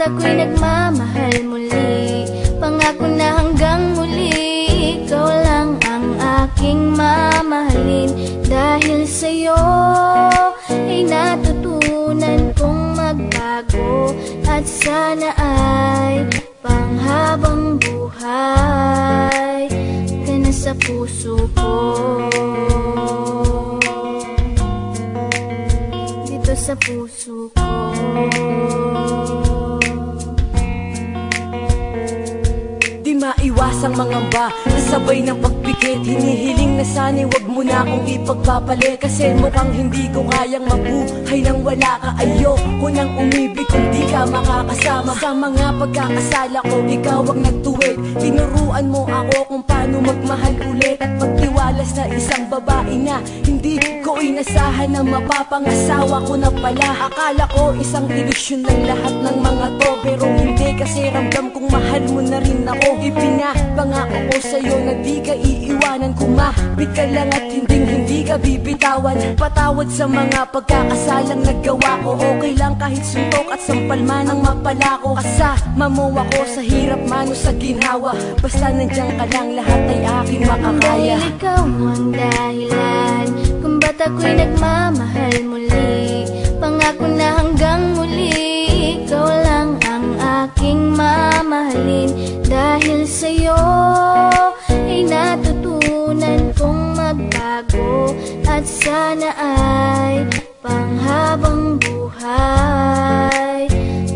ako'y nagmamahal muli. Pangako na hanggang muli, ikaw lang ang aking mamahalin. Dahil sa'yo ay natutunan kong magbago, at sana ay panghabang buhay ka na sa puso ko. Dito sa puso ko. Di maiwasang mangamba, kasabay ng pagpikit. Hinihiling na sana'y wag mo na akong ipagpapalit, kasi mukhang hindi ko kayang mabuhay nang wala ka. Ayoko nang umibig kung di ka makakasama. Sa mga pagkakasala ko, ikaw ang nagtuwid. Tinuruan mo ako kung paano magmahal ulit, at pagtiwalas na isang babae na hindi ko inasahan na mapapangasawa ko na pala. Akala ko isang ilusyon ng lahat ng mga to, pero hindi, kasi ramdam kong mahal mo na rin ako. Ipinapangako ko sa'yo na di ka iiwanan. Kumapit ka lang at hindi ka bibitawan. Patawad sa mga pagkakasalang nagawa ko. Okay lang kahit suntok at sampal man ang mapala ko. Kasama mo ako sa hirap man o sa ginhawa. Basta nandiyan ka lang, lahat ay aking makakaya. Dahil ikaw ang dahilan kung ba't ako'y nagmamahal muli. Pangako na hanggang muli, ikaw lang ang aking mamahalin. Dahil sa'yo ay natutunan kong magbago, at sana ay panghabang buhay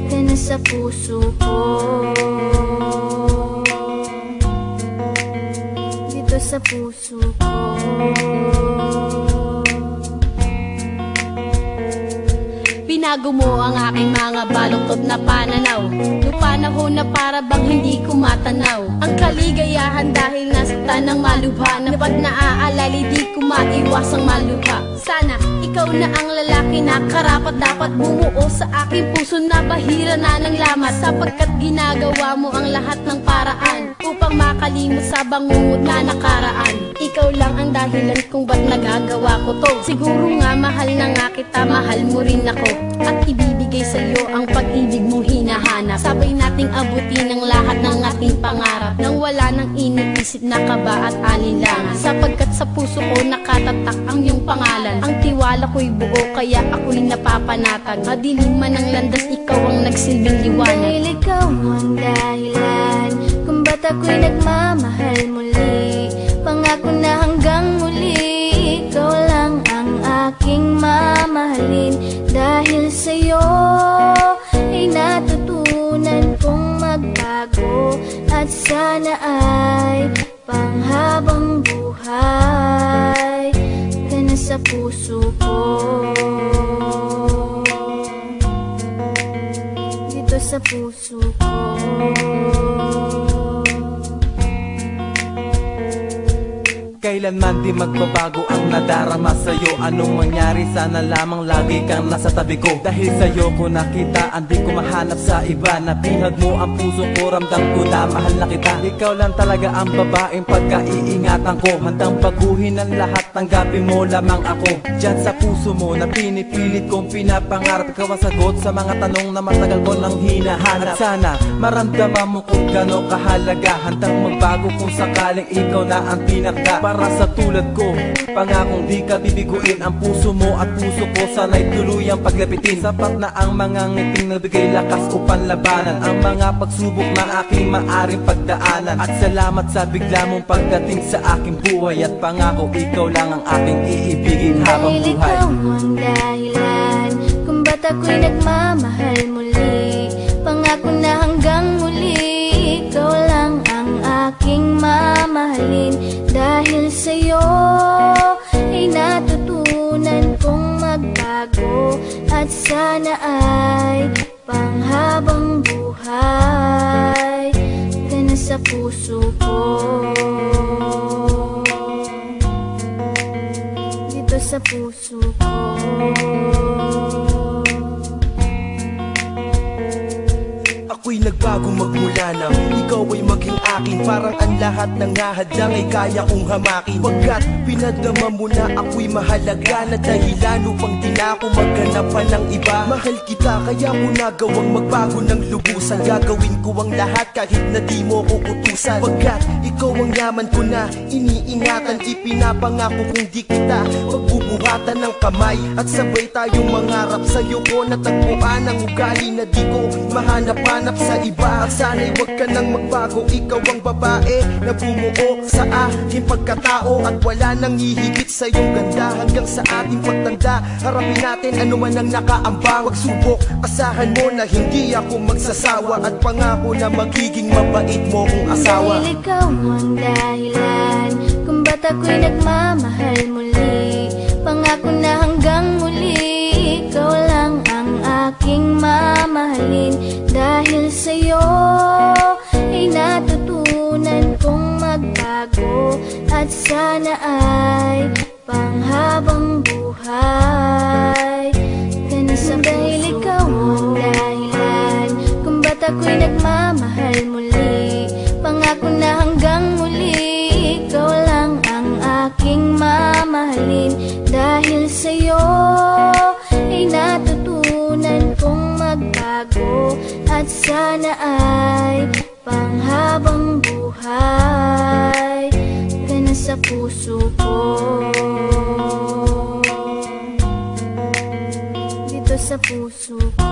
ka na sa puso ko. Dito sa puso ko. Binago mo ang aking mga baluktot na pananaw, yung panahon na para bang hindi ko matanaw. Ang kaligayahan dahil nasaktan ng malubha, na pag naaalala di ko maiwasang malubha. Sana ikaw na ang lalaki na karapat dapat bumuo sa aking puso na bahira na ng lamat, sapagkat ginagawa mo ang lahat ng paraan upang makalimot sa bangungot na nakaraan. Ikaw lang ang dahilan kung ba't nagagawa ko to. Siguro nga mahal na nga kita, mahal mo rin ako, at ibibigay sa'yo ang pag-ibig mong hinahanap. Sabay nating abutin ang lahat ng ating pangarap, nang wala nang iniisip na kaba at alinlangan. Sapagkat sa puso ko nakatatak ang iyong pangalan. Ang tiwala ko'y buo kaya ako'y napapanatag. Madilim man ang landas, ikaw ang nagsilbing liwanag. Dahil ikaw ang dahilan kung ba't ako'y nagmamahal muli. Pangako na hanggang muli, ikaw lang ang aking mamahalin. Dahil sa'yo ay natutunan kong magbago, at sana ay panghabang buhay ka na sa puso ko. Dito sa puso ko. Kailanman di magbabago ang nadarama sa'yo. Anong mangyari, sana lamang lagi kang nasa tabi ko. Dahil sa'yo ko nakita, hindi ko mahanap sa iba. Nabihag mo ang puso ko, ramdam ko na mahal na kita. Ikaw lang talaga ang babaeng pagkaiingatan ko. Handang baguhin ang lahat, tanggapin mo lamang ako. Diyan sa puso mo na pinipilit kong pinapangarap. Ikaw ang sagot sa mga tanong na matagal ko nang hinahanap. At sana maramdaman mo kung gano'ng kahalaga. Handang magbago kung sakaling ikaw na ang pinaka. Para sa tulad ko, pangakong di ka bibiguin. Ang puso mo at puso ko sana'y tuluyang paglapitin. Sapat na ang mga ngiting nagbigay lakas upang labanan ang mga pagsubok na aking maaring pagdaanan. At salamat sa bigla mong pagdating sa aking buhay, at pangako ikaw lang ang aking iibigin habang Dahil buhay. ikaw ang dahilan kung ba't ako'y nagmamahal muli. Pangako na hanggang muli, ikaw lang ang aking mamahalin. Dahil sa'yo ay natutunan kong magbago, at sana ay panghabang buhay ka na sa puso ko. Dito sa puso ko. ako'y nagbago magmula nang ikaw ay maging akin. Parang ang lahat ng hahadlang ay kaya kong hamakin. Pagkat pinadama mo na ako'y mahalaga na dahilan upang di na ako maghanap pa ng iba. Mahal kita kaya mo nagawang magbago ng lubusan. Gagawin ko ang lahat kahit na di mo ko utusan. Pagkat ikaw ang yaman ko na iniingatan. Ipinapangako kung di kita pagbubuhatan ng kamay. At sabay tayong mangarap sa'yo ko natagpuan ang ugali na di ko mahanap-hanap sa iba. At sana'y wag ka nang magbago. Ikaw ang babae na bumuo sa aking pagkatao. At wala nang hihigit sa iyong ganda. Hanggang sa ating pagtanda, harapin natin ano man ang nakaambang. Pagsubok, asahan mo na hindi ako magsasawa. At pangako na magiging mabait mo kong asawa. Dahil ikaw ang dahilan kung ba't ako'y nagmamahal muli. Pangako na hanggang muli ikaw lang ang aking mamahalin. Dahil sa'yo ay natutunan kong magbago. At sana ay panghabang buhay ka na sa dahil ikaw ang dahilan kung ba't ako'y nagmamahal muli. Pangako na hanggang muli ikaw lang ang aking mamahalin. Dahil sa'yo ay natutunan kong magbago. At sana ay panghabang buhay ka na sa puso ko. Dito sa puso ko.